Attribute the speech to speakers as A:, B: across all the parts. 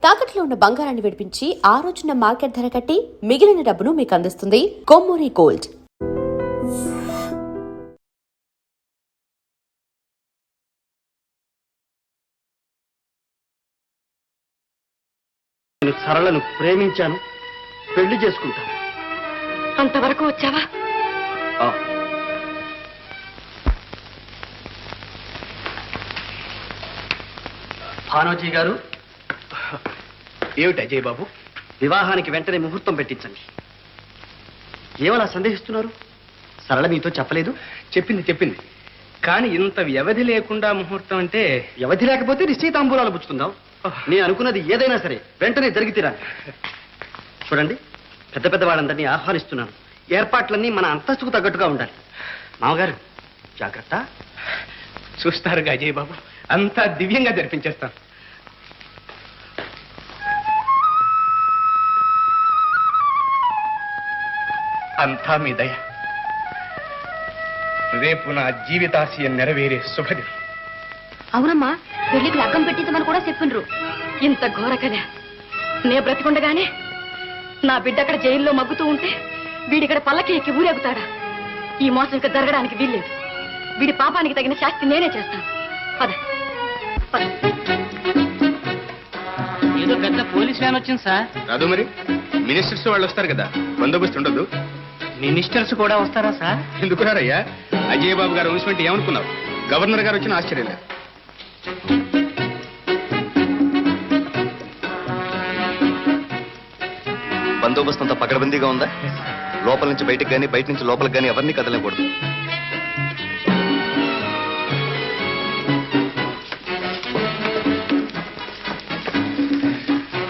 A: తాకట్లో ఉన్న బంగారాన్ని విడిపించి ఆ రోజున మార్కెట్ ధర కట్టి మిగిలిన డబ్బును మీకు అందిస్తుంది కొమ్మూరి గోల్డ్.
B: నేను సరళను ప్రేమించాను, పెళ్లి చేసుకుంటాను.
C: అంతవరకు వచ్చావా?
B: భానోజీ గారు,
D: ఏమిటి అజయ్ బాబు?
B: వివాహానికి వెంటనే ముహూర్తం పెట్టించండి. ఏమలా సందేహిస్తున్నారు? సరళ మీతో చెప్పలేదు?
D: చెప్పింది కానీ ఇంత వ్యవధి లేకుండా ముహూర్తం అంటే
B: వ్యవధి లేకపోతే నిశ్చయితాంబూలాలు పుచ్చుకుందాం. నేను అనుకున్నది ఏదైనా సరే వెంటనే జరిగి తీరాలి. చూడండి, పెద్ద పెద్ద వాళ్ళందరినీ ఆహ్వానిస్తున్నాను. ఏర్పాట్లన్నీ మన అంతస్తుకు తగ్గట్టుగా ఉండాలి. మామగారు జాగ్రత్త.
D: చూస్తారుగా అజయ్ బాబు, అంతా దివ్యంగా జరిపించేస్తాను. అంతా మీ దయ. రేపు నా జీవితాశయం నెరవేరే శుభదినం.
C: అవునమ్మా, పెళ్లికి లగ్గం పెట్టించమని కూడా చెప్పిండ్రు. ఇంత ఘోర కదా. నే బ్రతికుండగానే నా బిడ్డ అక్కడ జైల్లో మగ్గుతూ ఉంటే వీడిక్కడ పల్లకి ఎక్కి ఊరేగుతాడా? ఈ మోసం ఇంకా జరగడానికి వీల్లేదు. వీడి పాపానికి తగిన శాస్తి నేనే చేస్తాను. పద పద.
E: ఏదో పెద్ద పోలీస్ వ్యాన్ వచ్చింది సార్.
D: రాదు మరి, మినిస్టర్స్ వాళ్ళు వస్తారు కదా, బందోబస్తు ఉండదు.
E: మినిస్టర్స్ కూడా వస్తారా సార్?
D: ఎందుకున్నారయ్యా? అజయ్ బాబు గారు వంశం ఏమనుకున్నావు? గవర్నర్ గారు వచ్చిన ఆశ్చర్యం లేదు.
F: బందోబస్తు అంతా పకడ్బందీగా ఉందా? లోపల నుంచి బయటకు కానీ బయట నుంచి లోపలికి కానీ ఎవరిని కదలకూడదు.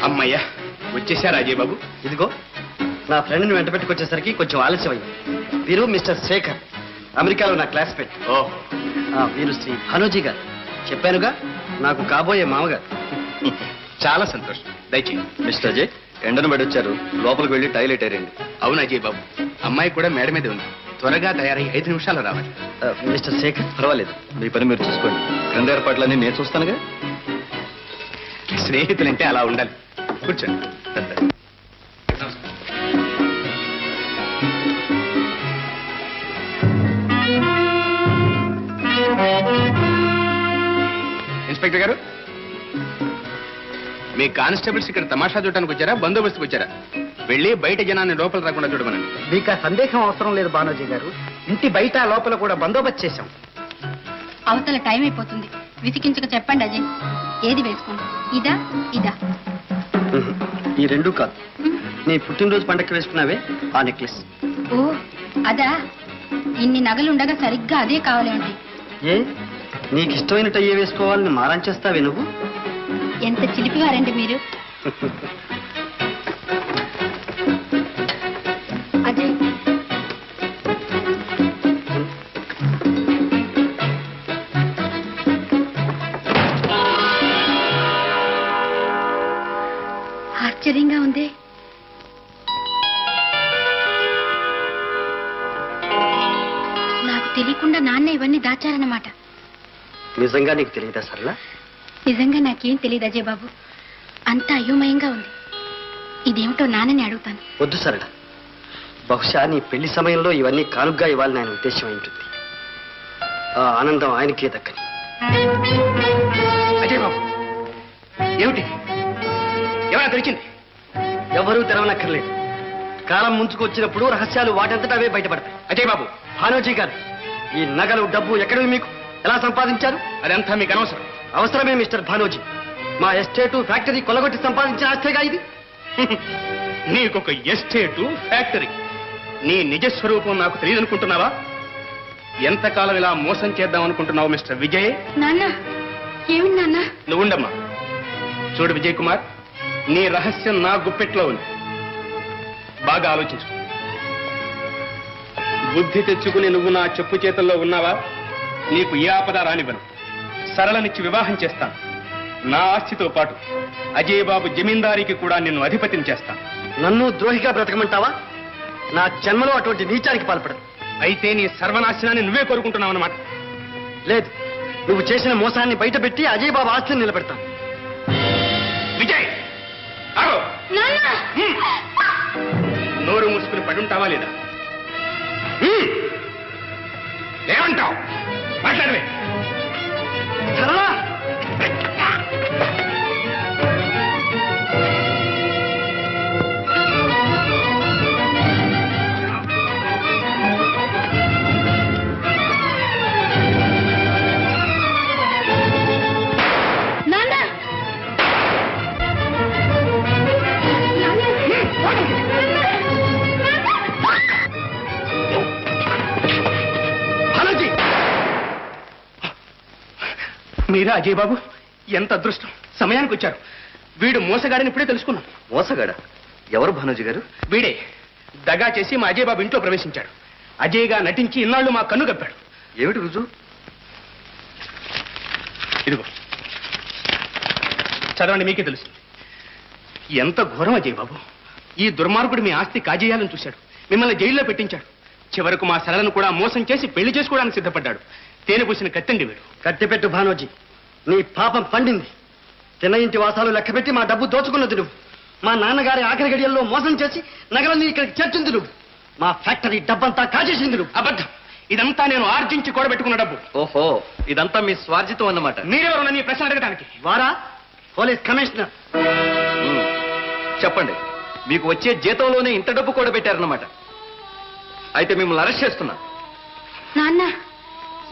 D: అమ్మయ్యా, వచ్చేసారు అజయ్ బాబు.
B: ఇదిగో, నా ఫ్రెండ్ని వెంట పెట్టుకొచ్చేసరికి కొంచెం ఆలస్యమైంది. వీరు మిస్టర్ శేఖర్, అమెరికాలో నా క్లాస్మేట్. వీరు శ్రీ భానోజీ గారు. చెప్పానుగా, నాకు కాబోయే మామగారు.
D: చాలా సంతోషం. దయచేయి.
F: మిస్టర్ అజయ్, ఎండను బడి వచ్చారు, లోపలికి వెళ్ళి టాయిలెట్ ఏరండి.
D: అవును అజయ్ బాబు, అమ్మాయి కూడా మేడ మీద ఉంది. త్వరగా తయారై 5 నిమిషాలు రావాలి.
B: మిస్టర్ శేఖర్,
F: పర్వాలేదు, మీ పని మీరు చూసుకోండి. క్రింద ఏర్పాట్లన్నీ నేను చూస్తానుగా.
D: స్నేహితులంటే అలా ఉండాలి. కూర్చోండి. ఇన్స్పెక్టర్ గారు, మీ కానిస్టేబుల్స్ ఇక్కడ తమాషా చూడటానికి వచ్చారా, బందోబస్తుకు వచ్చారా? వెళ్ళి బయట జనాన్ని లోపల రాకుండా చూడమనండి.
B: మీకు ఆ సందేహం అవసరం లేదు భానోజీ గారు. ఇంటి బయట లోపల కూడా బందోబస్తు చేశాం.
C: అవతల టైం అయిపోతుంది. విసికించక చెప్పండి అజయ్. ఏది వేసుకోండి? ఇదా ఇదా?
B: ఈ రెండు కాదు, నీ పుట్టినరోజు పండగకి వేసుకున్నావే ఆ నెక్లెస్.
C: ఓ అదా? ఇన్ని నగలుండగా సరిగ్గా అదే కావాలేమిటి?
B: ఏ, నీకు ఇష్టమైనట్టు అయ్యే వేసుకోవాలని మారం చేస్తావే నువ్వు?
C: ఎంత చిలిపివారండి మీరు. అజయ్, ఆశ్చర్యంగా ఉంది. నాకు తెలియకుండా నాన్న ఇవన్నీ దాచారన్నమాట.
B: నిజంగా నీకు తెలియదా సరళ?
C: నిజంగా నాకేం తెలియదు అజయ్ బాబు. అంతా అయోమయంగా ఉంది. ఇదేమిటో నాన్నని అడుగుతాను.
B: వద్దు సరళ, బహుశా నీ పెళ్లి సమయంలో ఇవన్నీ కానుగ్గా ఇవ్వాలని ఆయన ఉద్దేశం అయి ఉంటుంది. ఆ ఆనందం ఆయనకే దక్కని.
D: అజయ్ బాబు, ఏమిటి? ఏమైనా తెలిసింది?
B: ఎవరూ తెరవనక్కర్లేదు. కాలం ముంచుకొచ్చినప్పుడు రహస్యాలు వాటంతటా అవే బయటపడతాయి.
D: అజయ్ బాబు,
B: భానోజీ గారు, ఈ నగలు డబ్బు ఎక్కడివి? మీకు ఎలా సంపాదించారు?
D: అదంతా మీకు అనవసరం.
B: అవసరమే మిస్టర్ భానోజీ. మా ఎస్టేటు ఫ్యాక్టరీ కొలగొట్టి సంపాదించిన ఆస్తేగా ఇది.
D: నీకొక ఎస్టేటు ఫ్యాక్టరీ, నీ నిజస్వరూపం నాకు తెలియదనుకుంటున్నావా? ఎంతకాలం ఇలా మోసం చేద్దాం అనుకుంటున్నావు మిస్టర్ విజయ్?
C: నాన్న, ఏమిటి నాన్న?
D: నువ్వుండమ్మా. చూడు విజయ్ కుమార్, నీ రహస్యం నా గుప్పెట్లో ఉంది. బాగా ఆలోచించు. బుద్ధి తెచ్చుకుని నువ్వు నా చెప్పు చేతుల్లో ఉన్నావా, నీకు ఏ ఆపద రానివ్వను. సరళనిచ్చి వివాహం చేస్తాను. నా ఆస్తితో పాటు అజయ్ బాబు జమీందారికి కూడా నిన్ను అధిపతిని చేస్తాను.
B: నన్ను ద్రోహిగా బ్రతకమంటావా? నా జన్మలో అటువంటి నీచానికి పాల్పడదు.
D: అయితే నీ సర్వనాశనాన్ని నువ్వే కోరుకుంటున్నావు అన్నమాట.
B: లేదు, నువ్వు చేసిన మోసాన్ని బయటపెట్టి అజయ్ బాబు ఆస్తిని నిలబెడతాను.
D: విజయ్, పడుంటావా లేదా? ఏమంటావు? మాట్లాడవే.
B: సరళ!
D: మీరా అజయ్ బాబు? ఎంత అదృష్టం, సమయానికి వచ్చారు. వీడు మోసగాడని ఇప్పుడే తెలుసుకున్నాం.
F: మోసగాడ? ఎవరు భానుజీ గారు?
D: వీడే దగా చేసి మా అజయ్ బాబు ఇంట్లో ప్రవేశించాడు. అజయ్గా నటించి ఇన్నాళ్ళు మా కన్ను కప్పాడు.
F: ఏమిటి రుజువు?
D: ఇదిగో చదవండి, మీకే తెలుసు. ఎంత ఘోరం అజయ్ బాబు! ఈ దుర్మార్గుడు మీ ఆస్తి కాజేయాలని చూశాడు, మిమ్మల్ని జైల్లో పెట్టించాడు. చివరకు మా సరళను కూడా మోసం చేసి పెళ్లి చేసుకోవడానికి సిద్ధపడ్డాడు. తేనె పూసిన కత్తండి వీడు.
B: కట్టెపెట్టు భానోజీ, నీ పాపం పండింది. తిన ఇంటి వాసాలు లెక్కపెట్టి మా డబ్బు దోచుకున్నది నువ్వు. మా నాన్నగారి ఆఖరి గడియల్లో మోసం చేసి నగలన్నీ ఇక్కడికి చేర్చింది నువ్వు. మా ఫ్యాక్టరీ డబ్బంతా కాజేసింది నువ్వు.
D: అబద్ధం. ఇదంతా నేను ఆర్జించి కూడబెట్టుకున్న డబ్బు.
F: ఓహో, ఇదంతా మీ స్వార్జితం అన్నమాట.
D: మీరెవరు నన్ను ఈ ప్రశ్న అడగడానికి?
B: వారా పోలీస్ కమిషనర్.
F: చెప్పండి, మీకు వచ్చే జీతంలోనే ఇంత డబ్బు కూడా పెట్టారన్నమాట. అయితే మిమ్మల్ని అరెస్ట్ చేస్తున్నా.
C: నాన్న,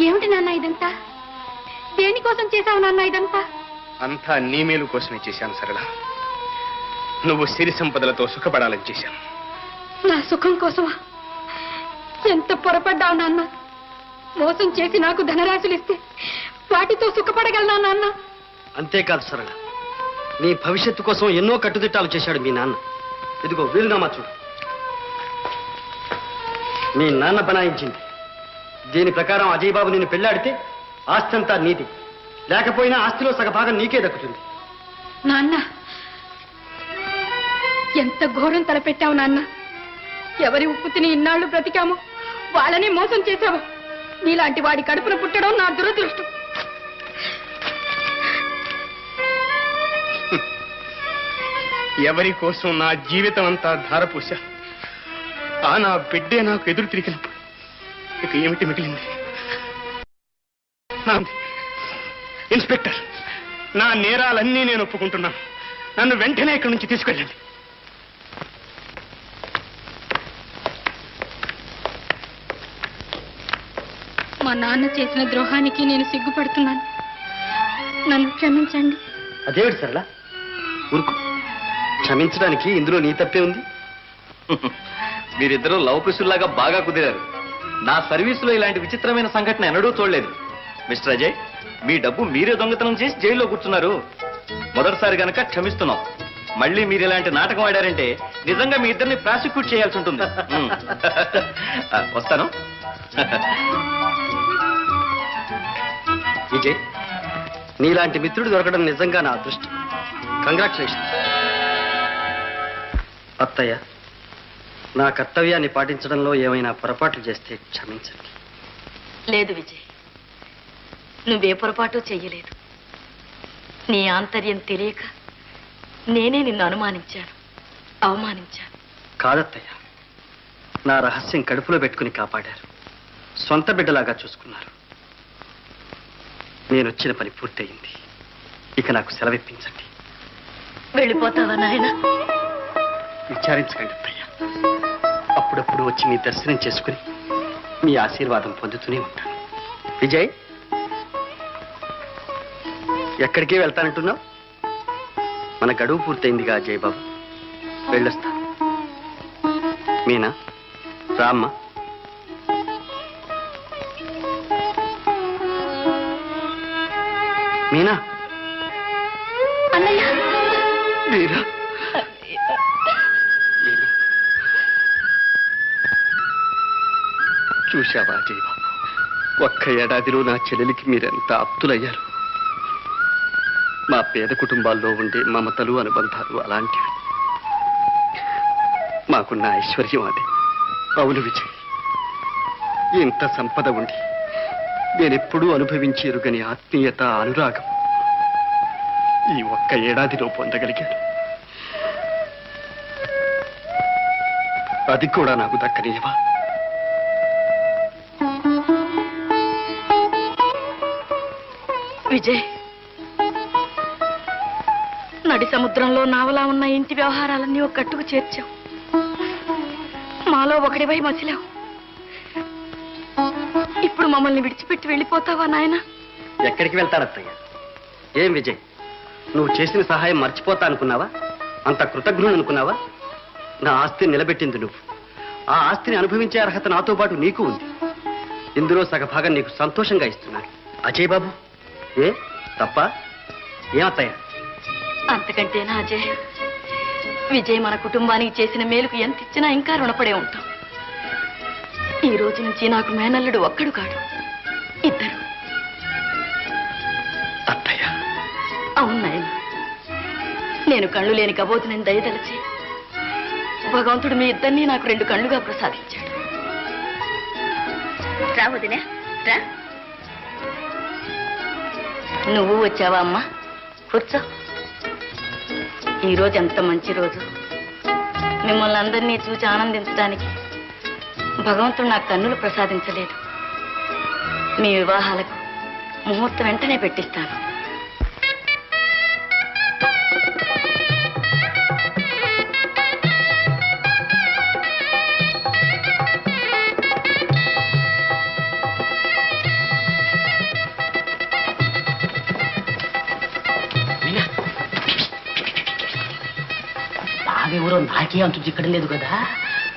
C: ఏమిటి నాన్న ఇదంతా? దేనికోసం చేశావు నాన్న ఇదంతా?
D: అంతా నీ మేలు కోసమే చేశాను సరళ. నువ్వు సిరి సంపదలతో సుఖపడాలని చేశాను.
C: నా సుఖం కోసమా? ఎంత పొరపడ్డావు నాన్న. మోసం చేసి నాకు ధనరాశులు ఇస్తే వాటితో సుఖపడగలనా నాన్న?
B: అంతేకాదు సరళ, నీ భవిష్యత్తు కోసం ఎన్నో కట్టుదిట్టాలు చేశాడు మీ నాన్న. ఇదిగో వీలునామా చూడు. మీ నాన్న బనాయించింది. దీని ప్రకారం అజయ్ బాబు నిన్ను పెళ్లాడితే ఆస్తి అంతా నీది, లేకపోయినా ఆస్తిలో సగభాగం నీకే దక్కుతుంది.
C: నాన్న, ఎంత ఘోరం తలపెట్టావు నాన్న. ఎవరి ఉప్పు తిని ఇన్నాళ్లు బ్రతికామో వాళ్ళనే మోసం చేశావు. నీలాంటి వాడి కడుపున పుట్టడం నా దురదృష్టం.
D: ఎవరి కోసం నా జీవితం అంతా ధారపోశా. ఆ నా బిడ్డే నాకు ఎదురు తిరిగినప్పుడు ఇక ఏమిటి మిగిలింది? ఇన్స్పెక్టర్, నా నేరాలన్నీ నేను ఒప్పుకుంటున్నాను. నన్ను వెంటనే ఇక్కడి నుంచి తీసుకెళ్ళండి.
C: మా నాన్న చేసిన ద్రోహానికి నేను సిగ్గుపడుతున్నాను. నన్ను క్షమించండి.
B: అదేమిటి సరళ, ఊరుకు. క్షమించడానికి ఇందులో నీ తప్పే ఉంది.
F: మీరిద్దరూ లవ్ కుశుల్లాగా బాగా కుదిరారు. నా సర్వీసులో ఇలాంటి విచిత్రమైన సంఘటన ఎన్నడూ చూడలేదు. మిస్టర్ అజయ్, మీ డబ్బు మీరే దొంగతనం చేసి జైల్లో కూర్చున్నారు. మొదటిసారి గనక క్షమిస్తున్నాం. మళ్ళీ మీరు ఇలాంటి నాటకం ఆడారంటే నిజంగా మీ ఇద్దరిని ప్రాసిక్యూట్ చేయాల్సి ఉంటుంది. వస్తాను.
B: విజయ్, నీలాంటి మిత్రుడు దొరకడం నిజంగా నా అదృష్టం. కంగ్రాచులేషన్. అత్తయ్య, నా కర్తవ్యాన్ని పాటించడంలో ఏమైనా పొరపాట్లు చేస్తే క్షమించండి.
C: లేదు విజయ్, నువ్వే పొరపాటు చెయ్యలేదు. నీ ఆంతర్యం తెలియక నేనే నిన్ను అనుమానించాను, అవమానించాను.
B: కాదత్తయ్య, నా రహస్యం కడుపులో పెట్టుకుని కాపాడారు. సొంత బిడ్డలాగా చూసుకున్నారు. నేను వచ్చిన పని పూర్తయింది. ఇక నాకు సెలవిప్పించండి.
C: వెళ్ళిపోతావా నాయన?
B: విచారించకండి అత్తయ్య. అప్పుడప్పుడు వచ్చి మీ దర్శనం చేసుకుని మీ ఆశీర్వాదం పొందుతూనే ఉంటాను. విజయ్, ఎక్కడికి వెళ్తానంటున్నావు? మన గడువు పూర్తయిందిగా అజయ్ బాబు. వెళ్ళొస్తా. మీనా, రామ్మ. మీనా,
C: అన్నయ్య,
B: మీరా, మీనా. చూశావా అజయ్ బాబు, ఒక్క ఏడాదిలో నా చెల్లెలికి మీరెంత ఆప్తులయ్యారు. మా పేద కుటుంబాల్లో ఉండే మమతలు అనుబంధాలు అలాంటివి. మాకున్న ఐశ్వర్యం అదే. అవును విజయ్, ఇంత సంపద ఉండి నేనెప్పుడూ అనుభవించి ఎరుగని ఆత్మీయత, అనురాగం ఈ ఒక్క ఏడాదిలో పొందగలిగాను. అది కూడా నాకు దక్కనివా?
C: విజయ్, నడి సముద్రంలో నావలా ఉన్న ఇంటి వ్యవహారాలన్నీ ఒక కట్టుకు చేర్చావు. మాలో ఒకడివై మసిలావు. ఇప్పుడు మమ్మల్ని విడిచిపెట్టి వెళ్ళిపోతావా నాయనా?
B: ఎక్కడికి వెళ్తాడత్తయ్య? ఏం విజయ్, నువ్వు చేసిన సహాయం మర్చిపోతా అనుకున్నావా? అంత కృతజ్ఞుడు అనుకున్నావా? నా ఆస్తిని నిలబెట్టింది నువ్వు. ఆ ఆస్తిని అనుభవించే అర్హత నాతో పాటు నీకు ఉంది. ఇందులో సగభాగం నీకు సంతోషంగా ఇస్తున్నాను. అజయ్ బాబు, ఏ తప్ప? ఏమత్తయ్య?
C: అంతకంటేనా అజయ్? విజయ్ మన కుటుంబానికి చేసిన మేలుకు ఎంత ఇచ్చినా ఇంకా రుణపడే ఉంటాం. ఈ రోజు నుంచి నాకు మేనల్లుడు ఒక్కడు కాడు, ఇద్దరు.
B: అత్తయ్య,
C: అవును నాయన, నేను కళ్ళు లేని కబోతునని దయదలిచి భగవంతుడు మీ ఇద్దరినీ నాకు 2 కళ్ళుగా ప్రసాదించాడు. రా వదినా, రా. నువ్వు వచ్చావా అమ్మా? కూర్చో. ఈరోజు ఎంత మంచి రోజు. మిమ్మల్ని అందరినీ చూసి ఆనందించడానికి భగవంతుడు నాకు కన్నులు ప్రసాదించలేదు. మీ వివాహాలకు ముహూర్తం వెంటనే పెట్టిస్తాను.
E: బావెవరో నాకే అంతు చిక్కడం లేదు కదా.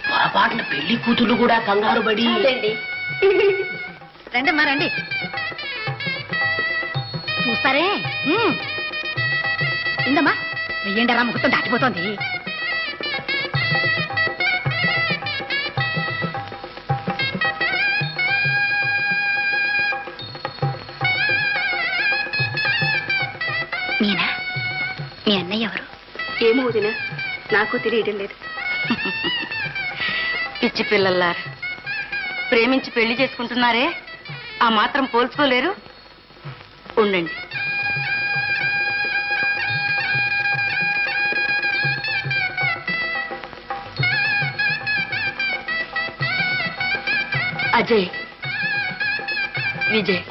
E: పొరపాటున పెళ్లి కూతుళ్ళు కూడా కంగారు పడి.
C: రండమ్మా రండి. చూస్తారే, ఇందమ్మా వెయ్యండరా, ముహూర్తం దాటిపోతోంది.
G: మీనా, మీ అన్నయ్య ఎవరు?
C: ఏమో వదినా, నాకు తెలియడం లేదు. పిచ్చి పిల్లల్లారు ప్రేమించి పెళ్లి చేసుకుంటున్నారే, ఆ మాత్రం పోల్చుకోలేరు. ఉండండి. అజయ్, విజయ్,